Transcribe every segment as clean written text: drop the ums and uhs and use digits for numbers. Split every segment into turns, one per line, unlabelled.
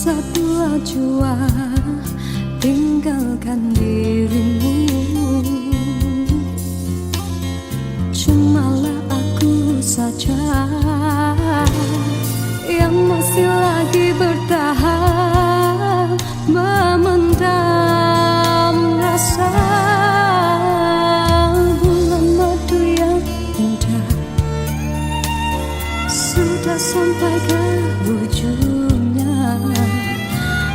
bersatu jua, tinggalkan dirimu. Cumalah aku saja yang masih lagi bertahan, memendam rasa. Bulan madu yang indah sudah sampai ke ujungnya.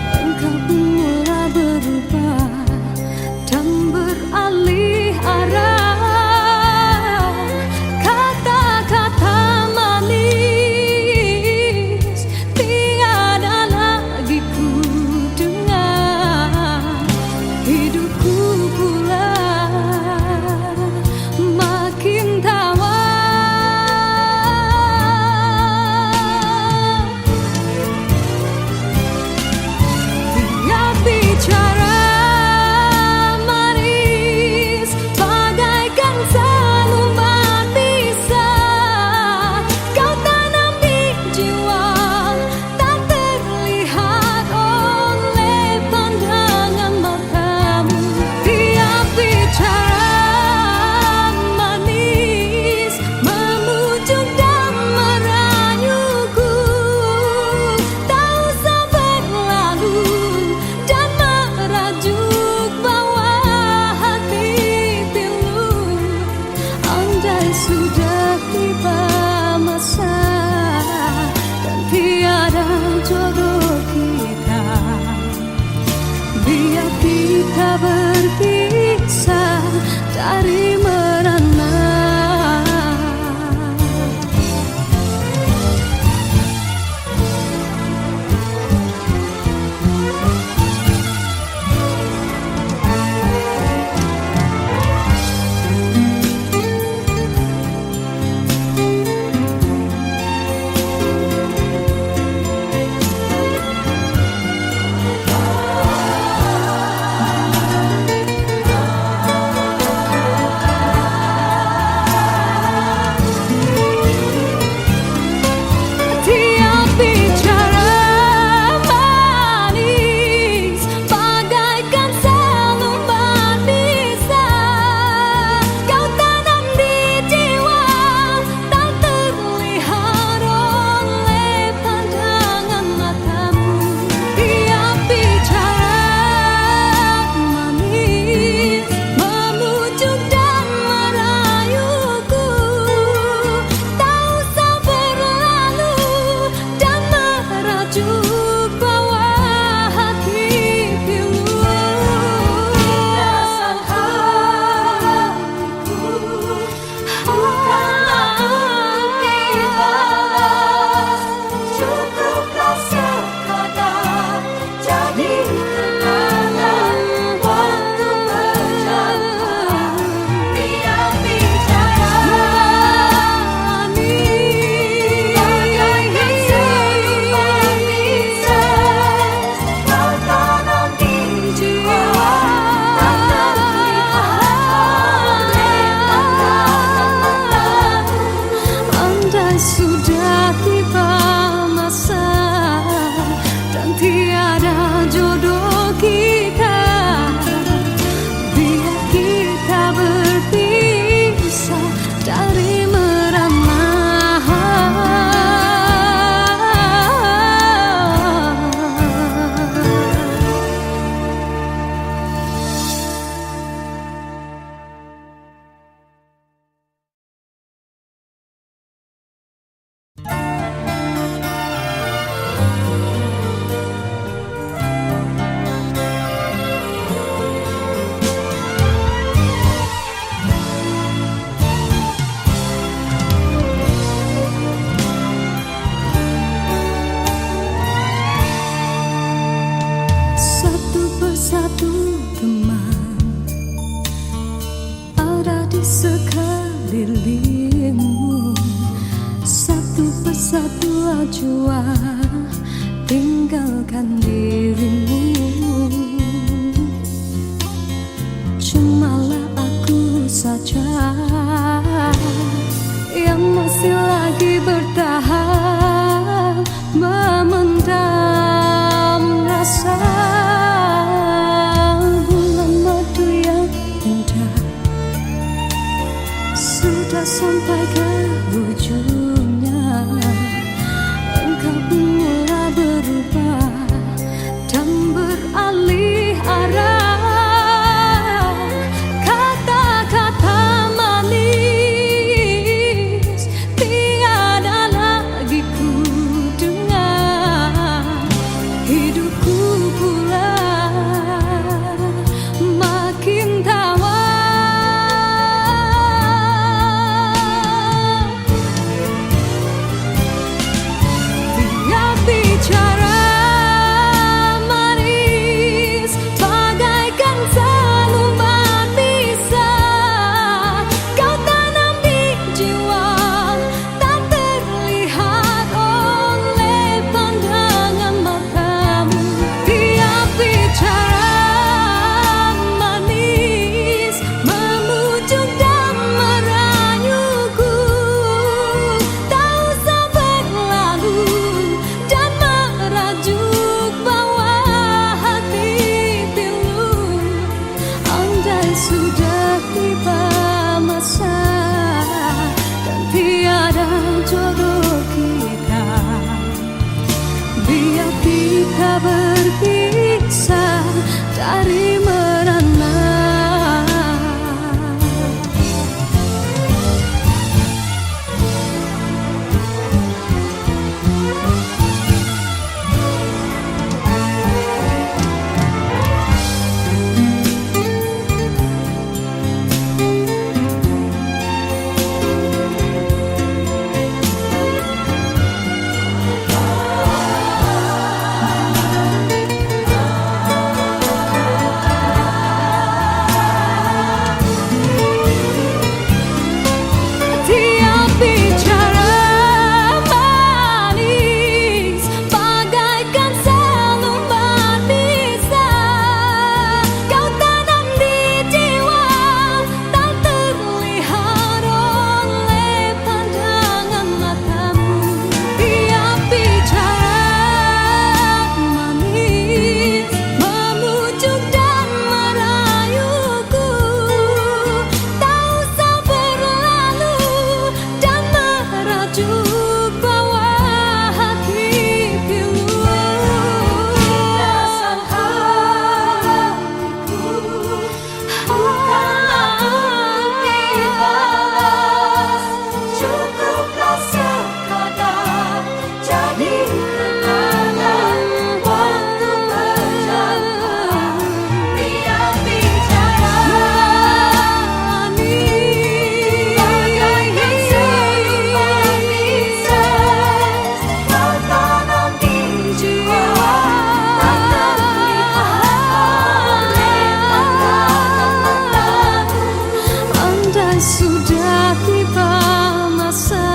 Engkau pun mulai berubah dan beralih arah. Kata-kata manis tiada lagi ku dengar. Hidupku pula makin tawar. Sudah tiba masa dan tiada jodoh kita, biar kita berpisah dari merana. Sudah tiba masa dan tiada jodoh kita, biar kita berpisah dari merana. Satu teman ada di sekelilingmu, satu persatu jua, tinggalkan dirimu. Cumalah aku saja yang masih lagi bertahan, memendam sampai ke ujungnya, engkau pun mulai berubah dan beralih arah. Kata-kata manis tiada lagi ku dengar, hidupku pula makin tawar. Tiap bicara manis bagaikan seluman bisa kau tanam di jiwa, tak terlihat oleh pandangan matamu. Tiap bicara manis memujuk dan merayuku, tak usah berlalu dan merajuk bawa hati pilu. Andai sudah tiba masa dan tiada jodoh kita, biar kita berpisah dari merana. Tiap bicara manis bagaikan seluman bisa kau tanam di jiwa, tak terlihat oleh pandangan matamu. Tiap bicara manis memujuk dan merayuku, tak usah berlalu dan merajuk bawa hati pilu. Rasa hatiku bukanlah untuk dibalas, cukuplah sekadar jadi kenangan waktu berjumpa. Tiap bicara manis bagaikan seluman bisa kau tanam di jiwa, tak terlihat oleh pandangan matamu. Andai sudah tiba masa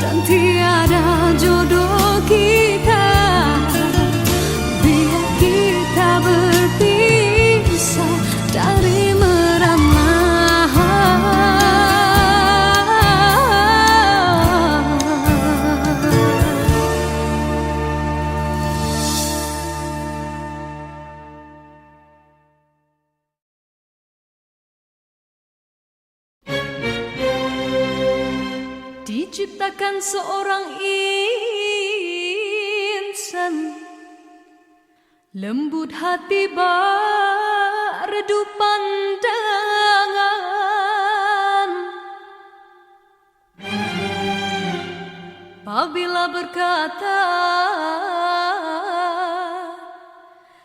dan tiada jodoh kita, biar kita berpisah dari merana. Diciptakan seorang insan lembut hati berdu pandangan, apabila berkata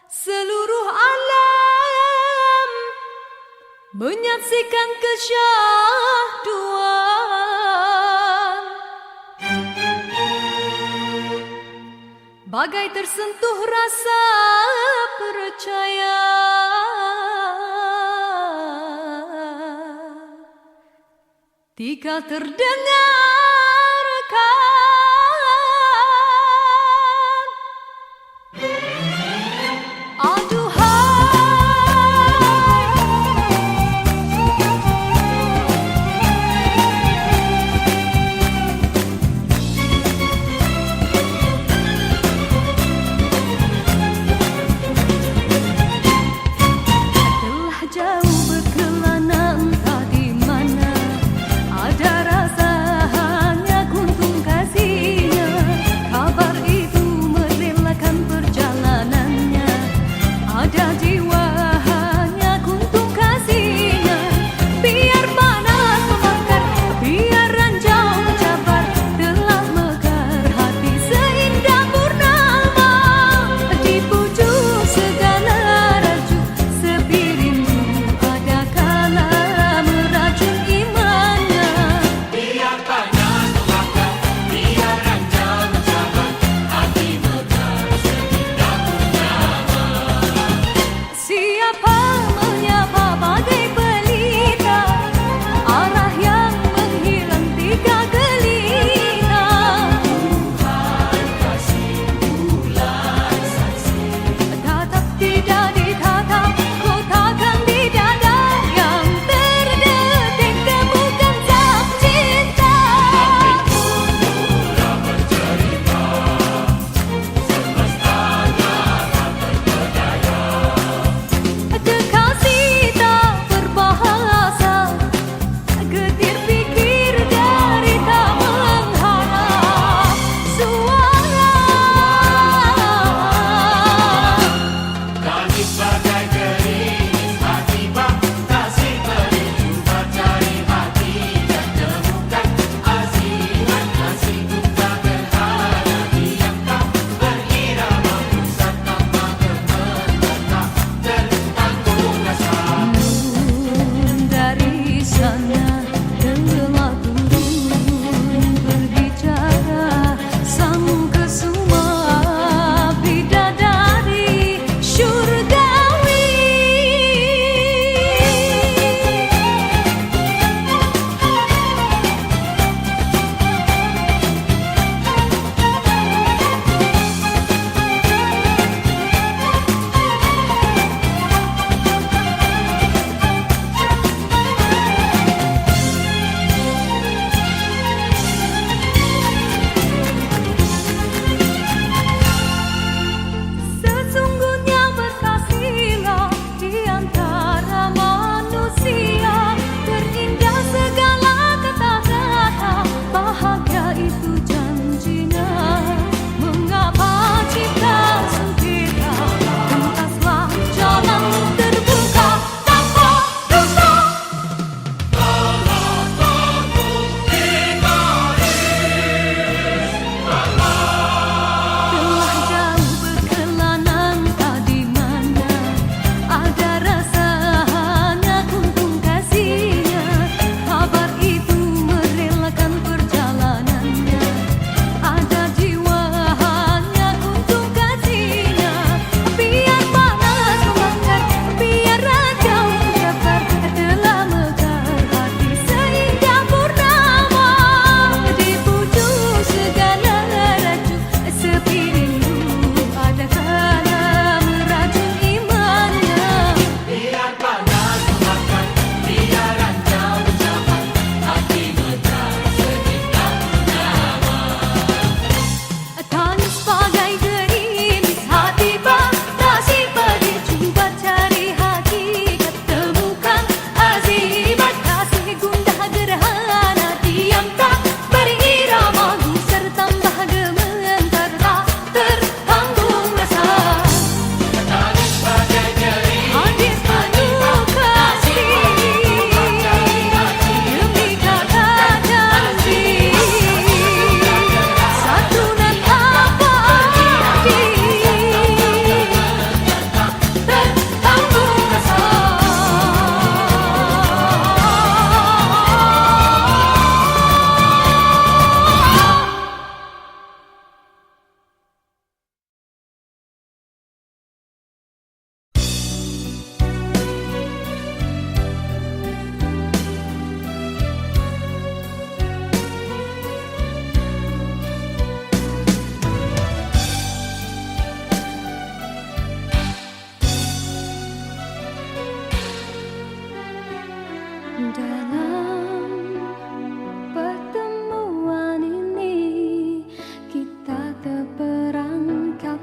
seluruh alam menyaksikan kesyahduan, bagai tersentuh rasa percaya. Jika terdengarkan telah jauh berkelana entah di mana,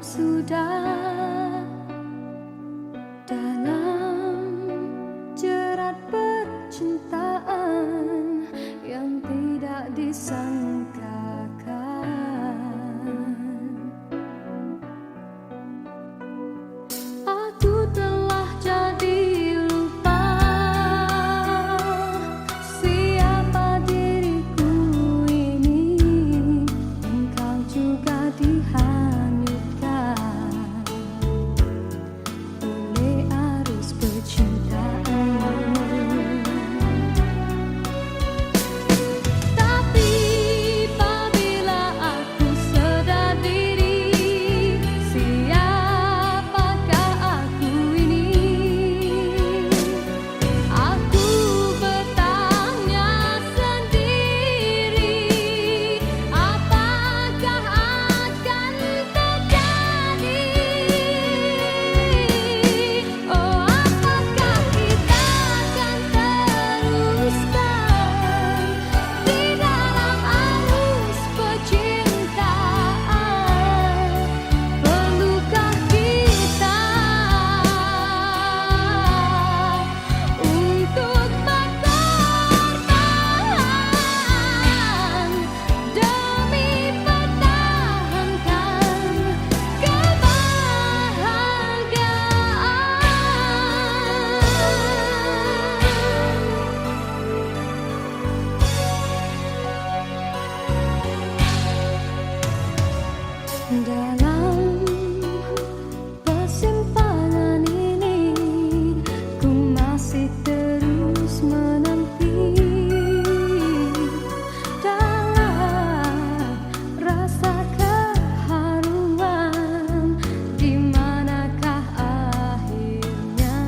sudah dalam jerat percintaan yang tidak disangkakan. Aku telah jadi lupa siapa diriku ini. Engkau juga dihanyutkan oleh arus percintaan. Tapi apabila aku sedar diri, siapakah aku ini? Aku bertanya sendiri, apakah akan terjadi? Oh, apakah kita akan teruskan di dalam arus percintaan? Perlukah kita untuk berkorban demi pertahankan kebahagiaan? Dalam persimpangan ini, ku masih terus menanti dalam rasa keharuan. Di manakah akhirnya?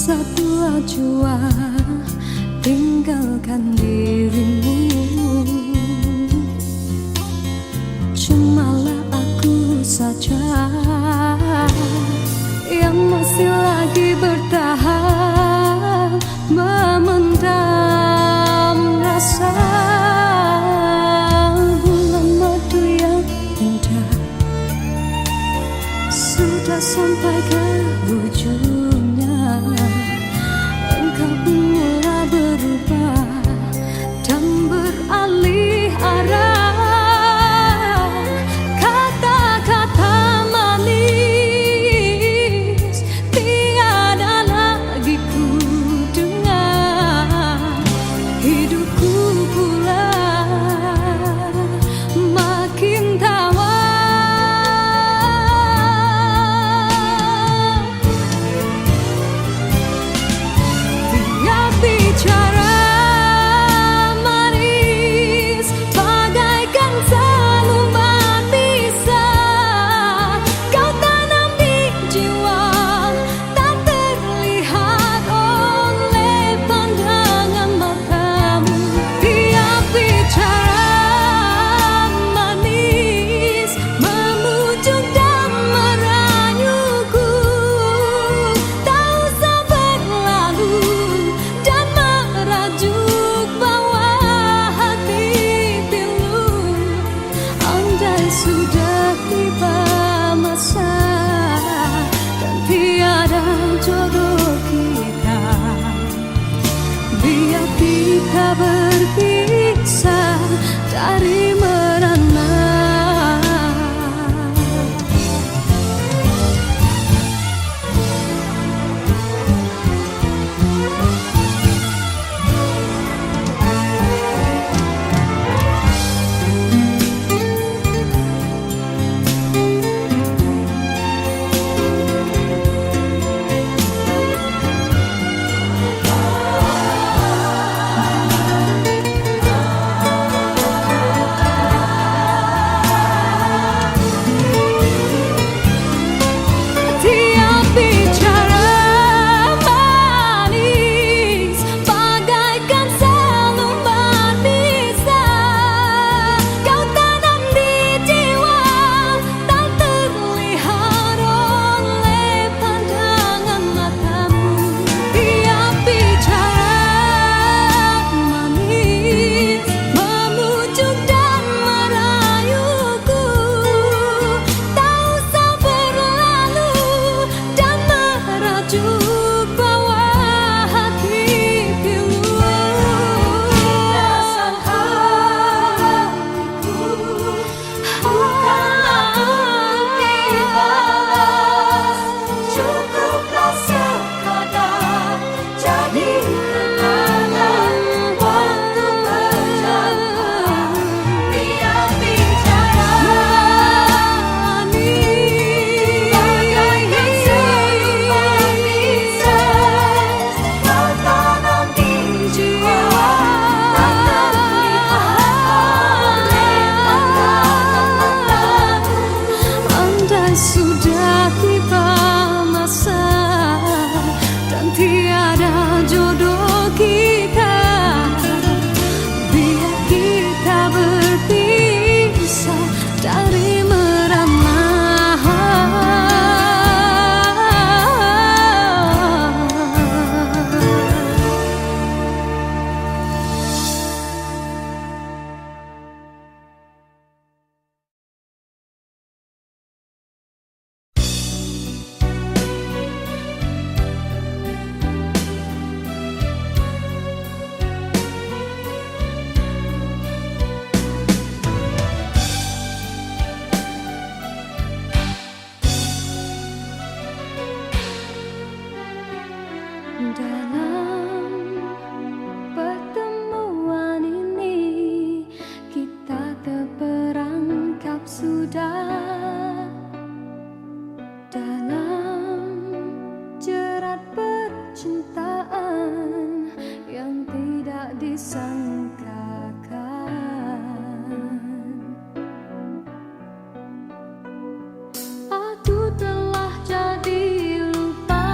satu jua tinggalkan dirimu. Cumalah aku saja yang masih lagi bertahan memendam rasa. Bulan madu yang indah sudah sampai ke ujungnya. Engkau pun mulai berubah dan beralih arah. Kata-kata manis tiada lagi ku dengar. Hidupku pula makin tawar. Sudah tiba masa dan tiada jodoh kita. Biar kita berpisah dari merana. Sudah tiba masa dan tiada jodoh kita. Biar kita berpisah dari merana. Dalam pertemuan ini kita terperangkap sudah dalam jerat percintaan yang tidak disangkakan. Aku telah jadi lupa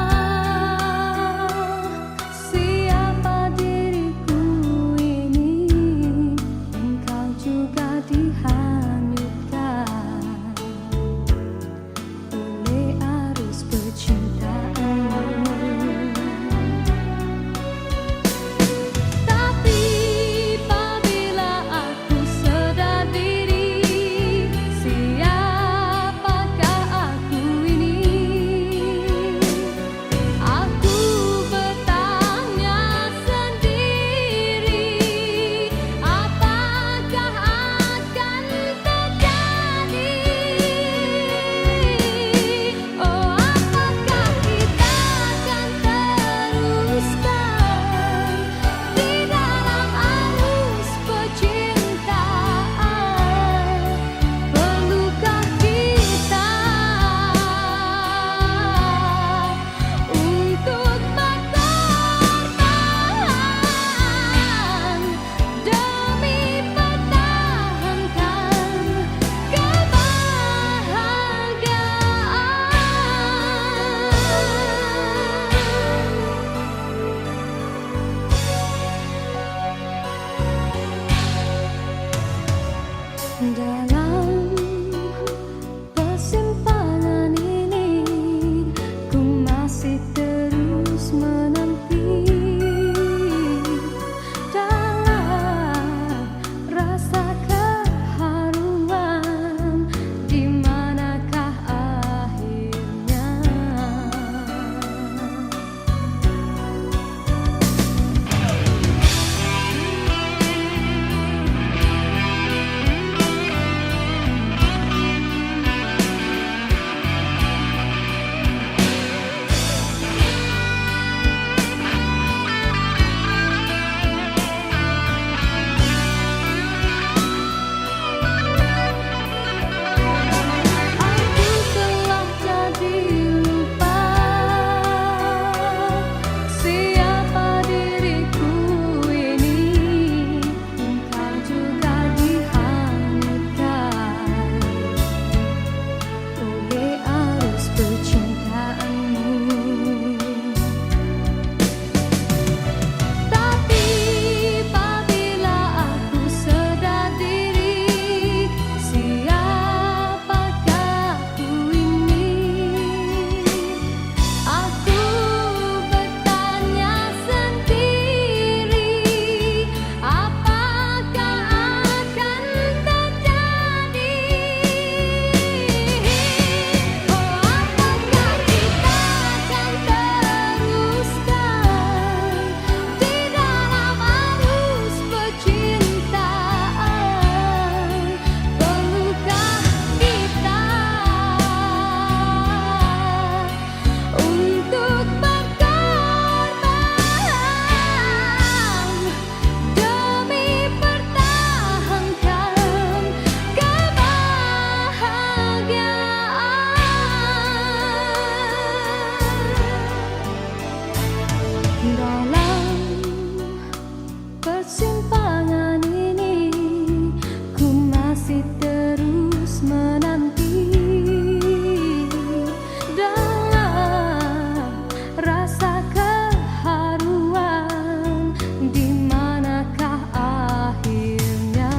Dalam persimpangan ini ku masih terus menanti dalam rasa keharuan, di manakah akhirnya.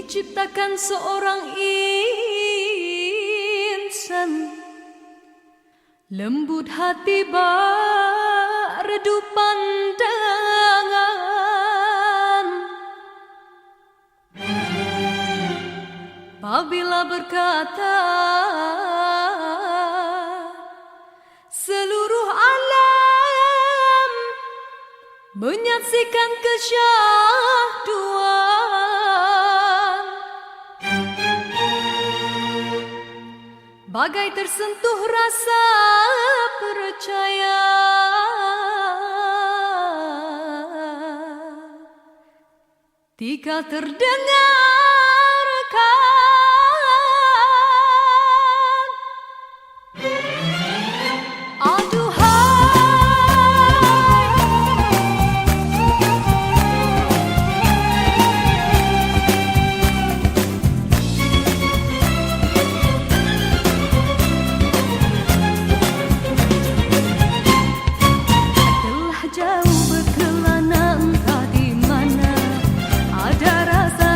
diciptakan seorang insan, lembut hati redup pandangan. Apabila berkata seluruh alam menyaksikan kesyahduan, bagai tersentuh rasa percaya. Tika terdengarkan, telah jauh berkelana entah di mana ada rasa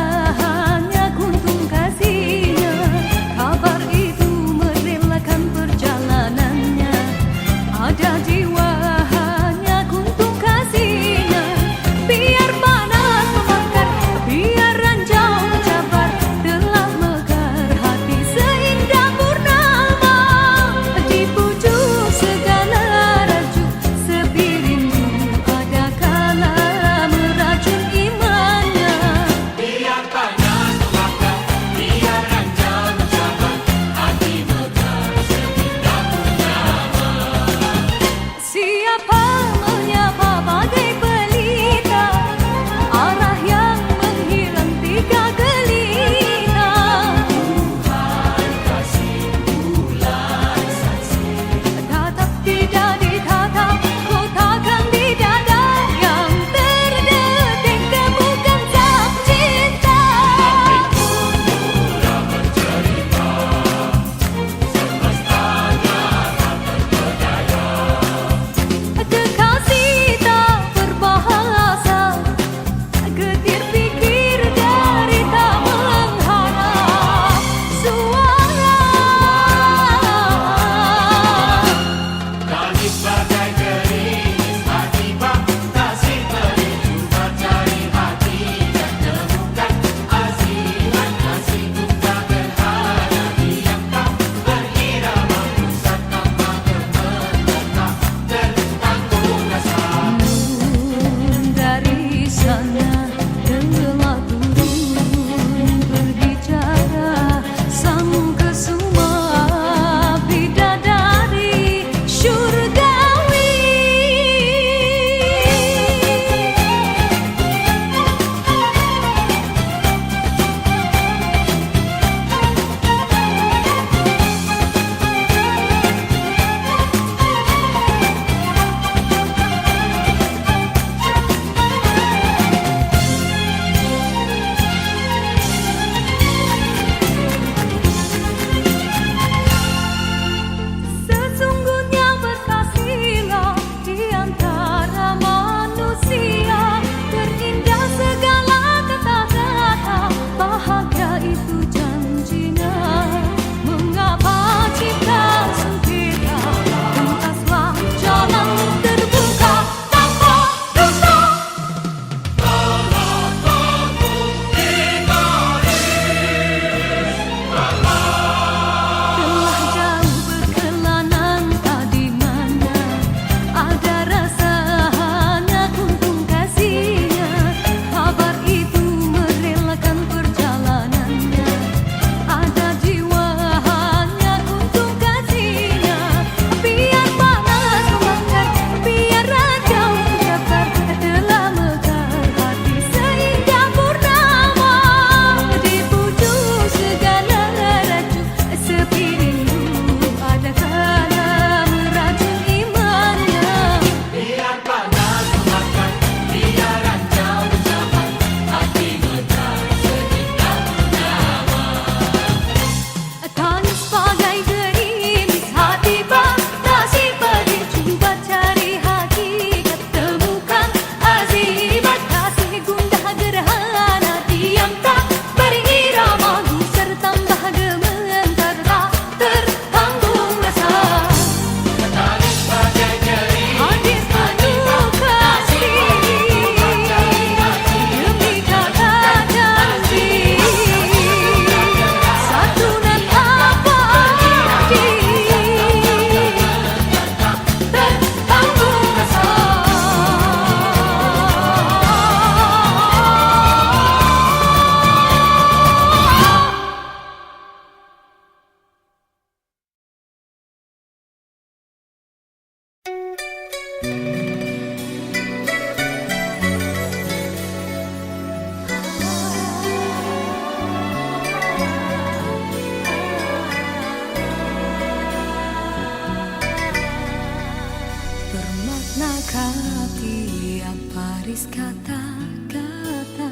baris kata-kata,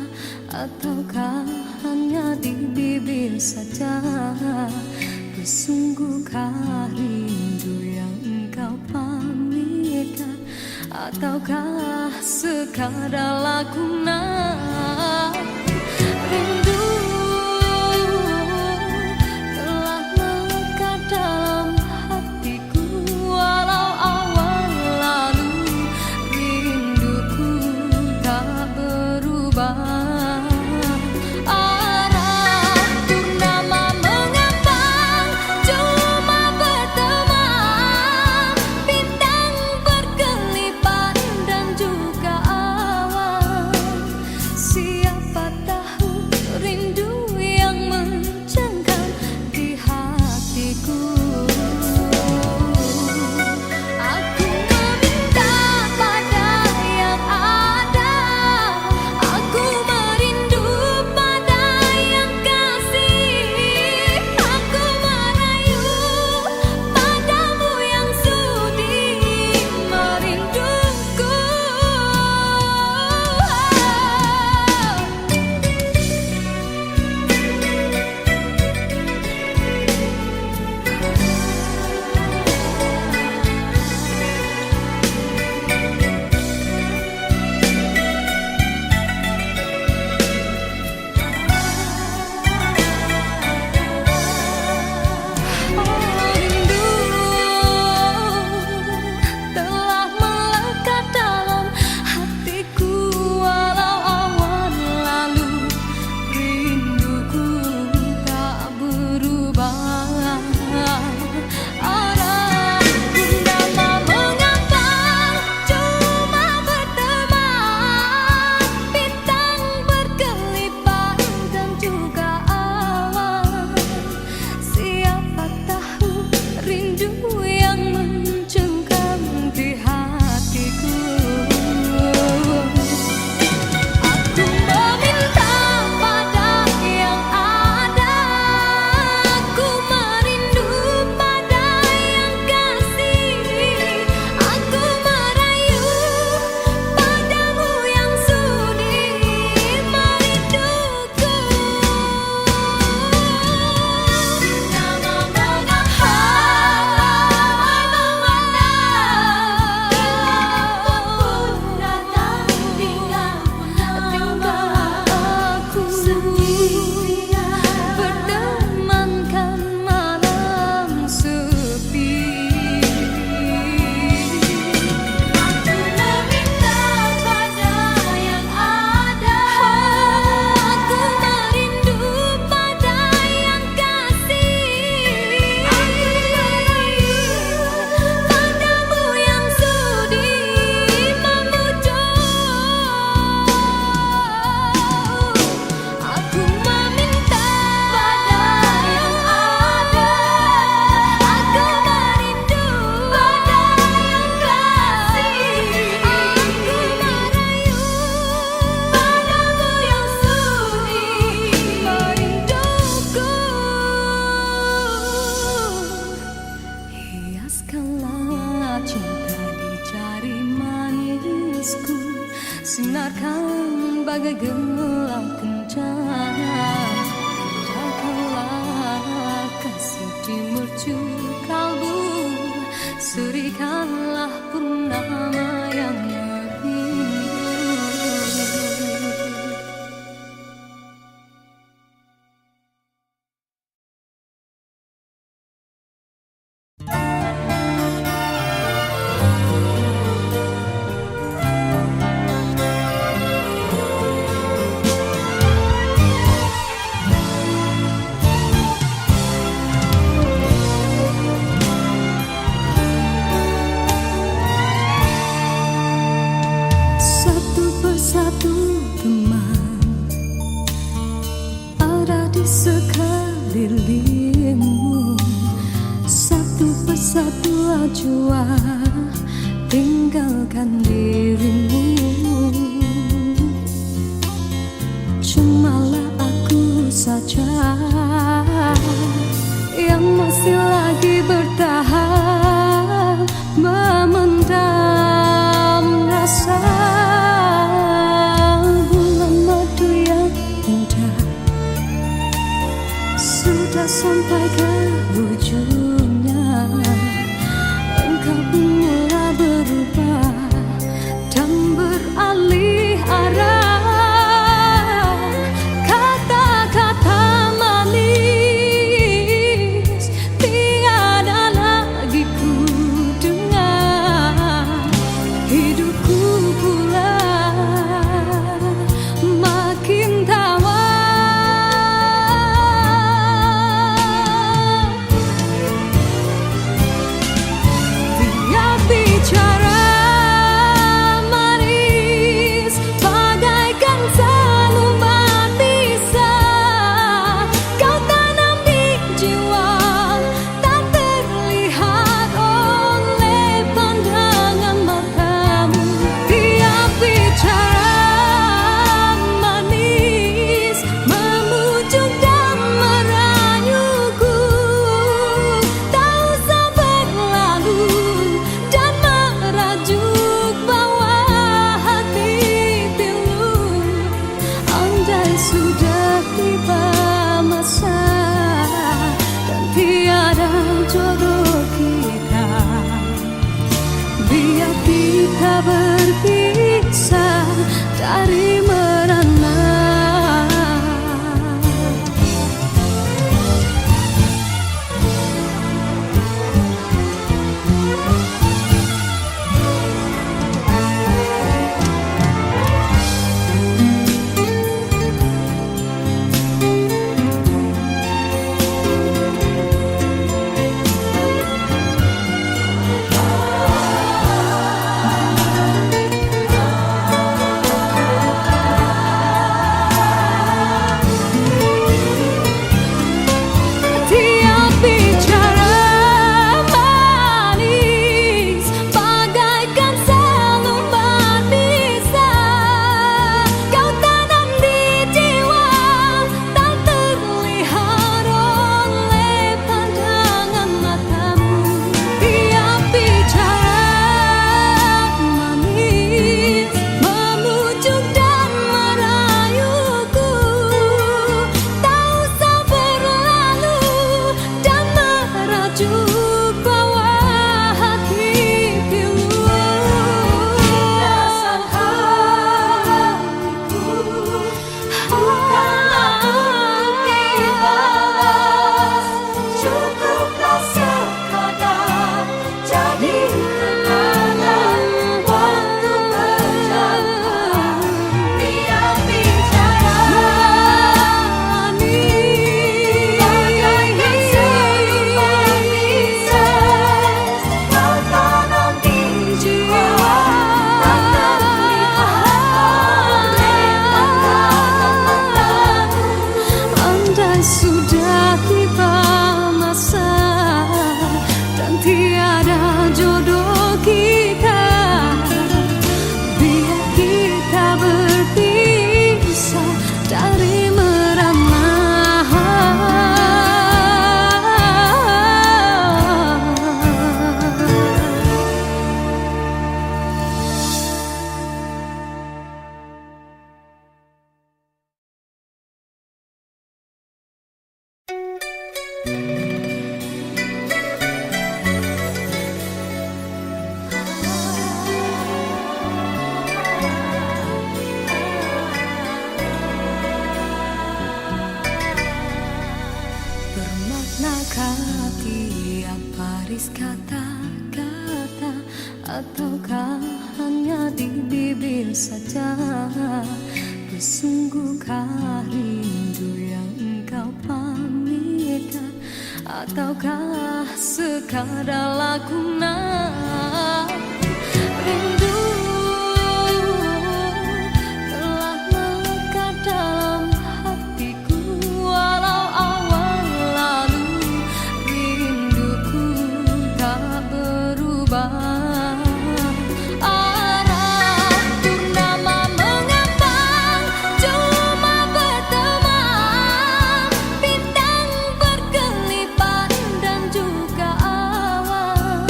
ataukah hanya di bibir saja? Sungguhkah rindu yang engkau pamitkan, ataukah sekadar lakonan? Rindu telah melekat dalam hatiku, walau awal lalu rinduku tak berubah.
Sinarkan bagai gelang kencana, indahkanlah kasih di mercu kalbu, serikanlah purnama yang merindu. Sekelilingmu, satu persatu jua tinggalkan dirimu. Cumalah aku saja yang masih lagi bertahan memendam rasa.
tak berpisah dari merana. Sudah tiba masa dan tiada jodoh kita, biar kita berpisah dari merana. Bermaknakah tiap baris kata-kata, ataukah hanya di bibir saja? Bersungguhkah rindu yang engkau pamitkan, ataukah sekadar lakonan? Rindu telah melekat dalam hatiku, walau awal lalu rinduku tak berubah. Arah purnama mengambang, cuma berteman, bintang berkelipan dan juga awan.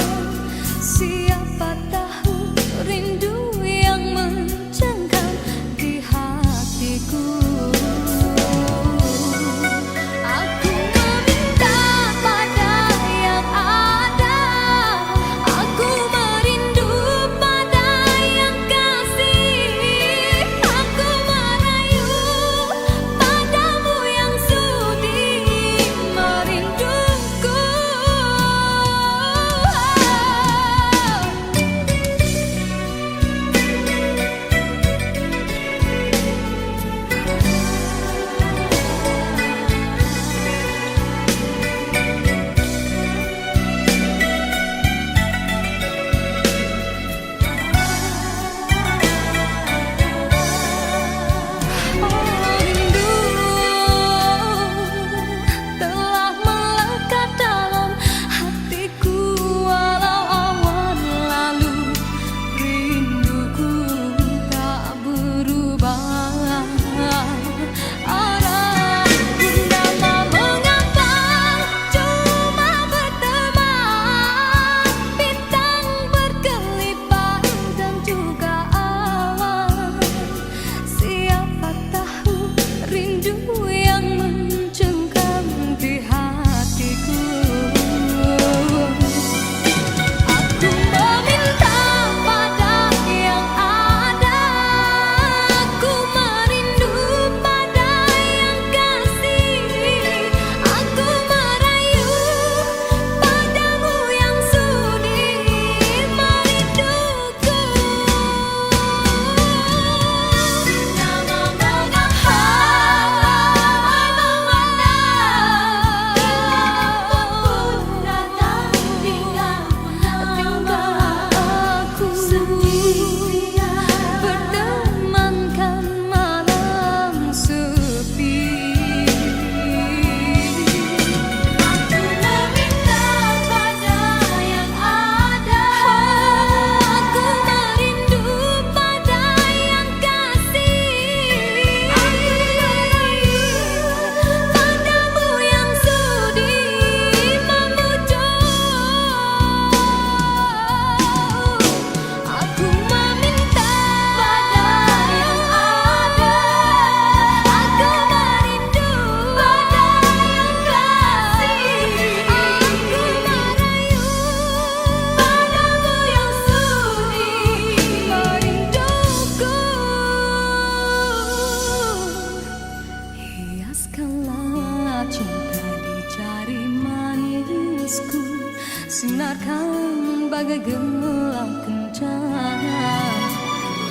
sinarkan bagai gemilang kencana.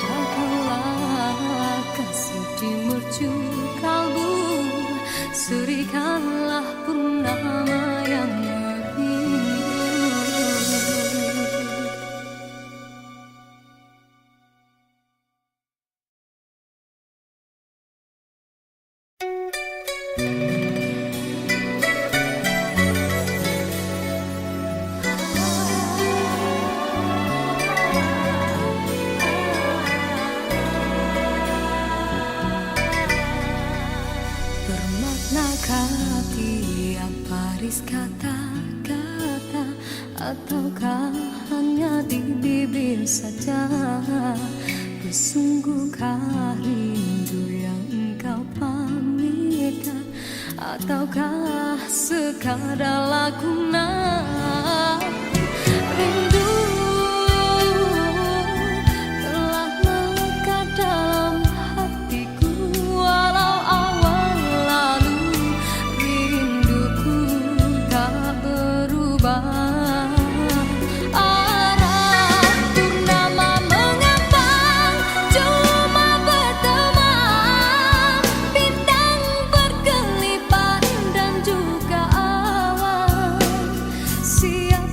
Jagalah kasih di mercu kalbu, serikanlah purnama yang merindu. Bermaknakah tiap baris kata-kata, ataukah hanya di bibir saja? Bersungguhkah rindu yang engkau pamitkan, ataukah sekadar lakonan? Rindu telah melekat dalam hatiku, walau awal lalu rinduku tak berubah. Arah purnama mengambang, cuma berteman, bintang berkelipan dan juga awan. Siapa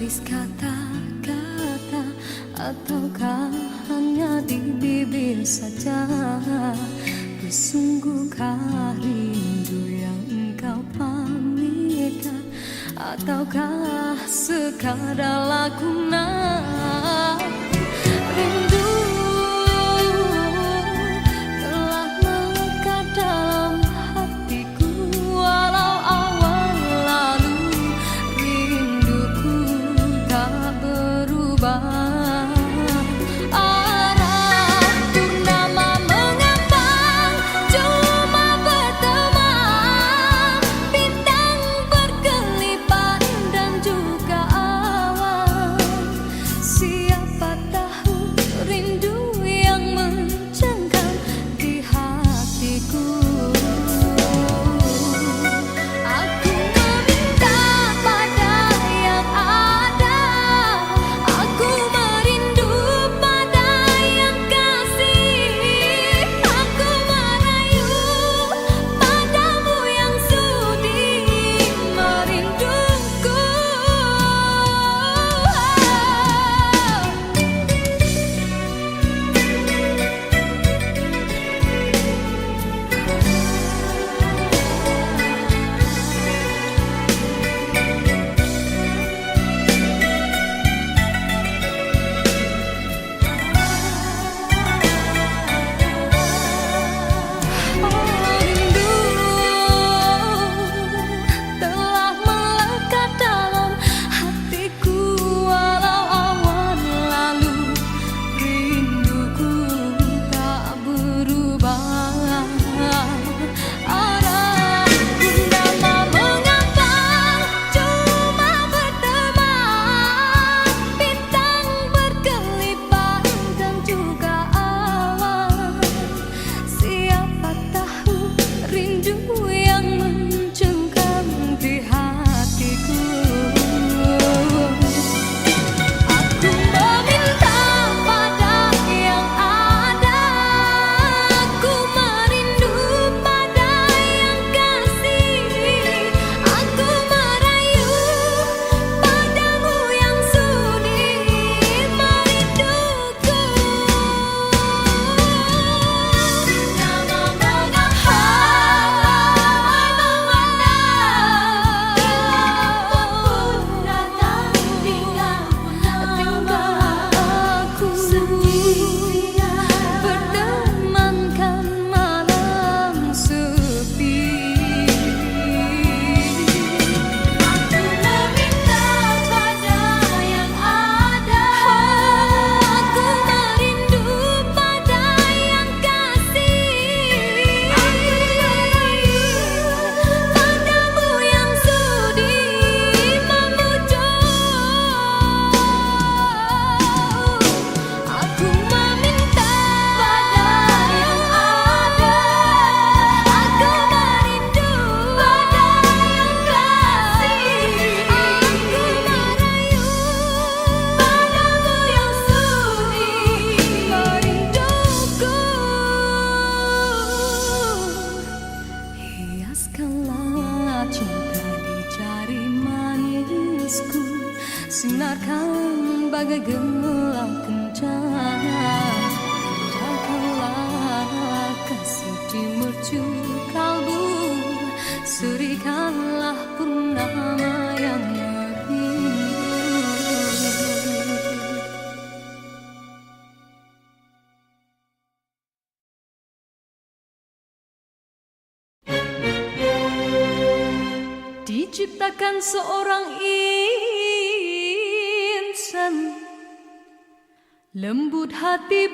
tulis kata-kata ataukah hanya di bibir saja? Bersungguhkah rindu yang engkau pamitkan ataukah sekadar lakonan? Rindu telah melekat dalam hatiku walau awal lalu. Rinduku tak berubah. Arah purnama mengambang cuma berteman. Bintang berkelipat dan juga awan. Siapa tahu rindu yang mencengkam di hatiku. Aku meminta pada yang ada. Aku merindu pada yang kasih. Aku merayu padamu yang sudi merinduku. Rindu telah melekat dalam hatiku walau awan lalu. Rinduku tak berubah. Arah purnama mengambang cuma berteman. Bintang berkelipat dan juga awan. Siapa tahu rindu yang mencengkam di hatiku. Aku meminta pada yang ada. Aku merindu pada yang kasih. Aku merayu padamu yang sudi merinduku. Nama aku bertemankan malam sepi. Aku meminta pada yang ada. Aku merindu pada yang kasih. Aku merayu padamu yang sudi memujuk. Aku meminta pada yang ada. Aku merindu pada yang kasih. Aku merayu padamu yang sudi merinduku. Hiaskanlah cinta di jari manisku. Sinarkan bagai gelang kencana. Jagalah kasih di mercu kalbu. Serikanlah purnama yang merindu. Diciptakan seorang insan lembut hati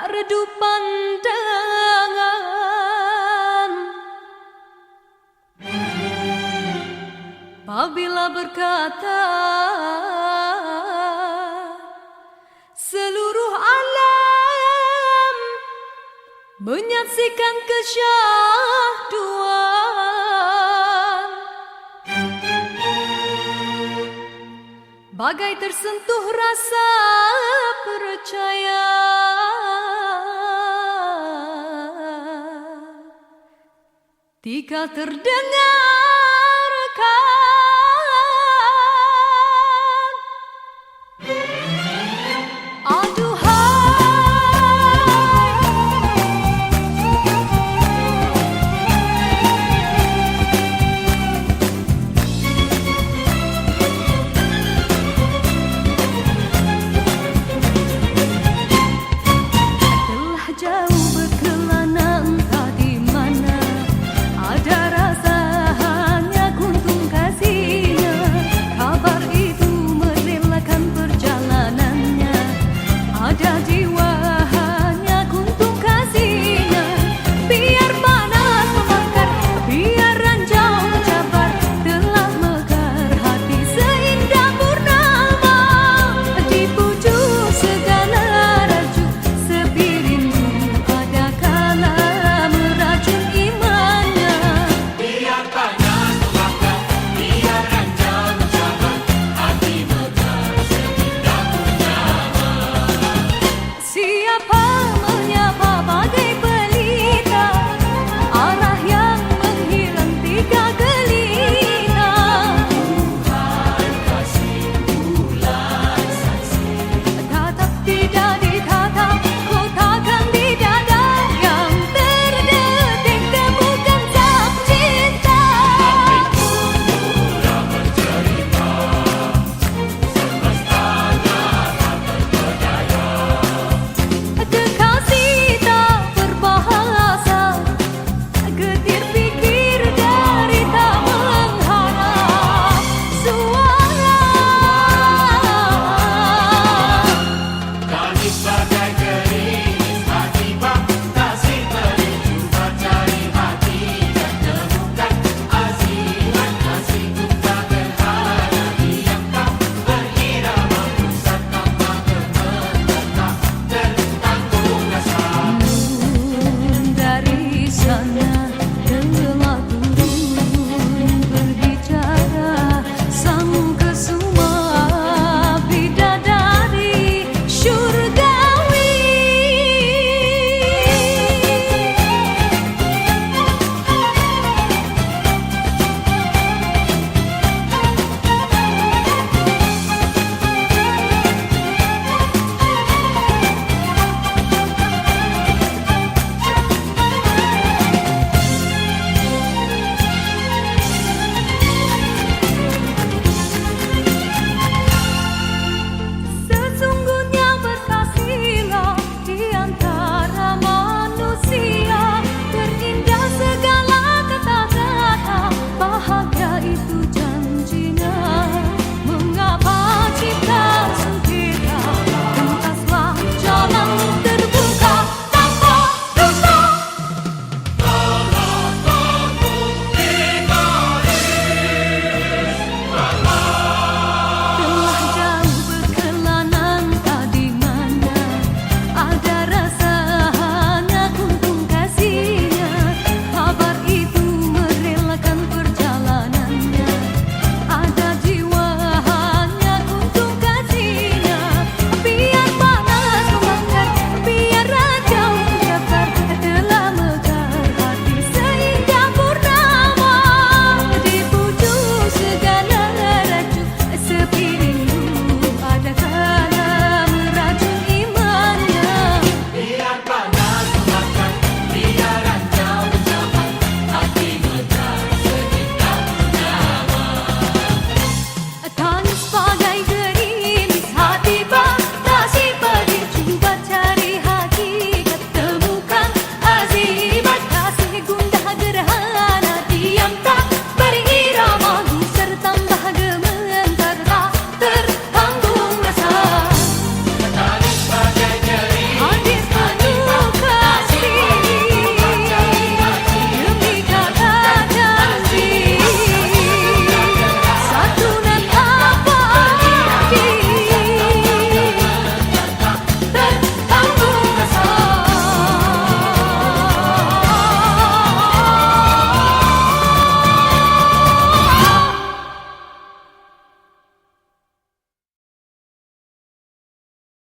redup pandangan. Apabila berkata seluruh alam menyaksikan kesyahduan. Bagai tersentuh rasa percaya. Ketika terdengar